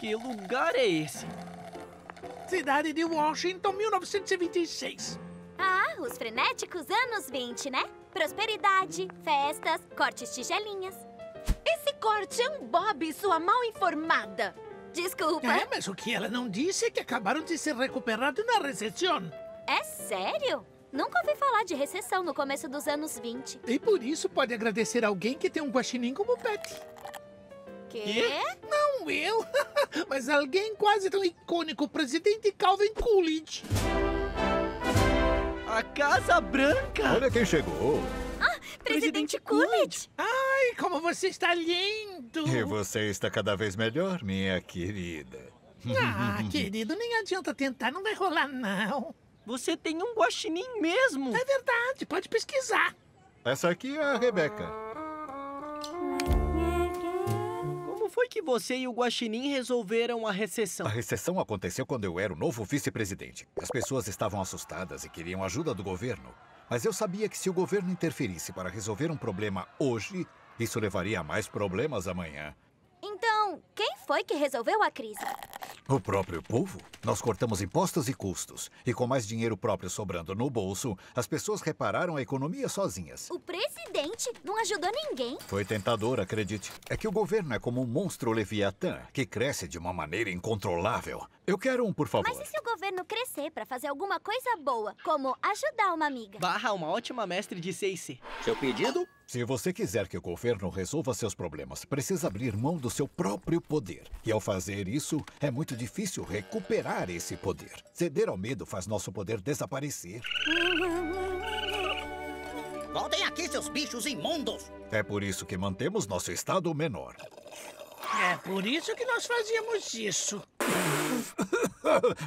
Que lugar é esse? Cidade de Washington, 1926. Ah, os frenéticos anos 20, né? Prosperidade, festas, cortes tigelinhas. Esse corte é um bob, sua mal informada. Desculpa. Mas o que ela não disse é que acabaram de se recuperar de uma recessão. É sério? Nunca ouvi falar de recessão no começo dos anos 20. E por isso pode agradecer alguém que tem um guaxinim como pet. Quê? Não eu, mas alguém quase tão icônico, o presidente Calvin Coolidge. A Casa Branca! Olha quem chegou. Presidente Coolidge. Ai, como você está lindo. E você está cada vez melhor, minha querida. Ah, querido, nem adianta tentar, não vai rolar não. Você tem um guaxinim mesmo! É verdade, pode pesquisar. Essa aqui é a Rebeca. Como foi que você e o guaxinim resolveram a recessão? A recessão aconteceu quando eu era o novo vice-presidente. As pessoas estavam assustadas e queriam ajuda do governo. Mas eu sabia que se o governo interferisse para resolver um problema hoje, isso levaria a mais problemas amanhã. Então, quem foi que resolveu a crise? O próprio povo. Nós cortamos impostos e custos. E com mais dinheiro próprio sobrando no bolso, as pessoas repararam a economia sozinhas. O presidente não ajudou ninguém. Foi tentador, acredite. É que o governo é como um monstro leviatã, que cresce de uma maneira incontrolável. Eu quero um, por favor. Mas e se o governo crescer pra fazer alguma coisa boa, como ajudar uma amiga? Barra uma ótima mestre de 6C. Seu pedido? Se você quiser que o governo resolva seus problemas, precisa abrir mão do seu próprio poder. E ao fazer isso, é muito difícil recuperar esse poder. Ceder ao medo faz nosso poder desaparecer. Voltem aqui, seus bichos imundos! É por isso que mantemos nosso estado menor. É por isso que nós fazíamos isso.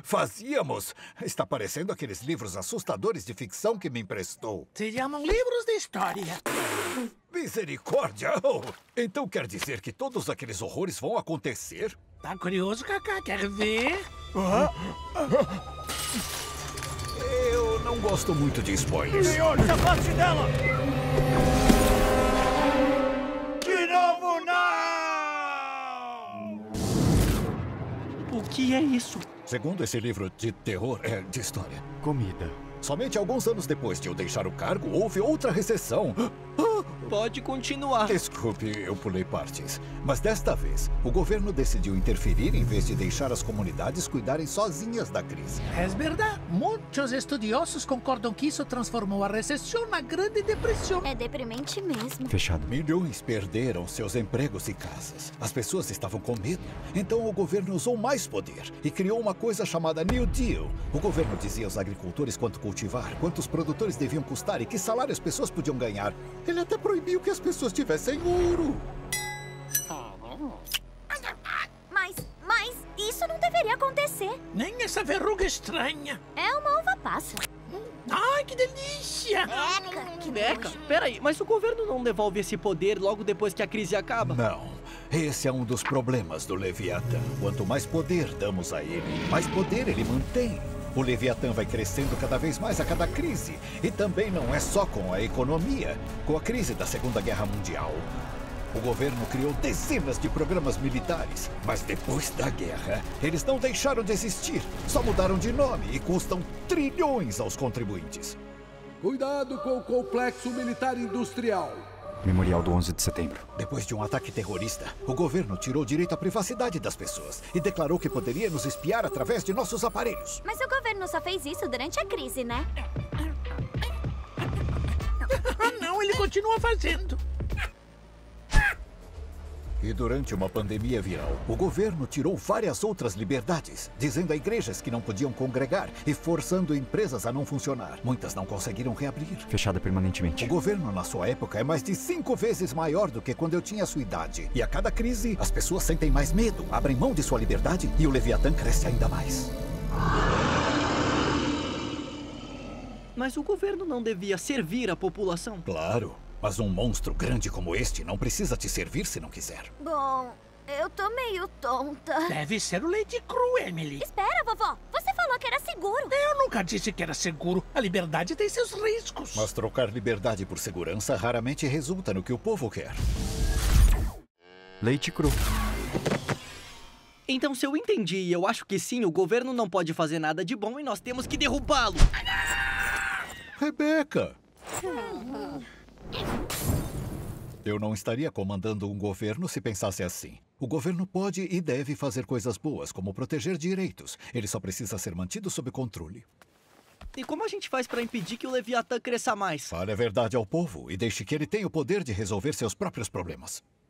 Fazíamos? Está parecendo aqueles livros assustadores de ficção que me emprestou. Se chamam livros de história. Misericórdia! Oh, então quer dizer que todos aqueles horrores vão acontecer? Tá curioso, Cacá? Quer ver? Eu não gosto muito de spoilers. Senhor, se afaste dela! De novo, não! O que é isso? Segundo esse livro de terror, é de história. Comida. Somente alguns anos depois de eu deixar o cargo, houve outra recessão. Pode continuar. Desculpe, eu pulei partes. Mas desta vez, o governo decidiu interferir em vez de deixar as comunidades cuidarem sozinhas da crise. É verdade. Muitos estudiosos concordam que isso transformou a recessão na Grande Depressão. É deprimente mesmo. Fechado. Milhões perderam seus empregos e casas. As pessoas estavam com medo. Então o governo usou mais poder e criou uma coisa chamada New Deal. O governo dizia aos agricultores quanto cultivar, quantos produtores deviam custar e que salário as pessoas podiam ganhar. Ele até proibiu que as pessoas tivessem ouro. Mas isso não deveria acontecer. Nem essa verruga estranha. É uma uva passa. Ai, que delícia! Que Beca, nojo. peraí, mas o governo não devolve esse poder logo depois que a crise acaba? Não. Esse é um dos problemas do Leviatã. Quanto mais poder damos a ele, mais poder ele mantém. O Leviatã vai crescendo cada vez mais a cada crise. E também não é só com a economia. Com a crise da Segunda Guerra Mundial, o governo criou dezenas de programas militares. Mas depois da guerra, eles não deixaram de existir. Só mudaram de nome e custam trilhões aos contribuintes. Cuidado com o complexo militar industrial. Memorial do 11 de setembro. Depois de um ataque terrorista, o governo tirou o direito à privacidade das pessoas e declarou que poderia nos espiar através de nossos aparelhos. Mas o governo só fez isso durante a crise, né? Não, ele continua fazendo. E durante uma pandemia viral, o governo tirou várias outras liberdades, dizendo a igrejas que não podiam congregar e forçando empresas a não funcionar. Muitas não conseguiram reabrir. Fechada permanentemente. O governo, na sua época, é mais de 5 vezes maior do que quando eu tinha a sua idade. E a cada crise, as pessoas sentem mais medo, abrem mão de sua liberdade e o Leviatã cresce ainda mais. Mas o governo não devia servir a população? Claro. Mas um monstro grande como este não precisa te servir se não quiser. Bom, eu tô meio tonta. Deve ser o leite cru, Emily. Espera, vovó. Você falou que era seguro. Eu nunca disse que era seguro. A liberdade tem seus riscos. Mas trocar liberdade por segurança raramente resulta no que o povo quer. Leite cru. Então, se eu entendi e eu acho que sim, o governo não pode fazer nada de bom e nós temos que derrubá-lo. Rebeca! Eu não estaria comandando um governo se pensasse assim. O governo pode e deve fazer coisas boas, como proteger direitos. Ele só precisa ser mantido sob controle. E como a gente faz para impedir que o Leviatã cresça mais? Fale a verdade ao povo e deixe que ele tenha o poder de resolver seus próprios problemas.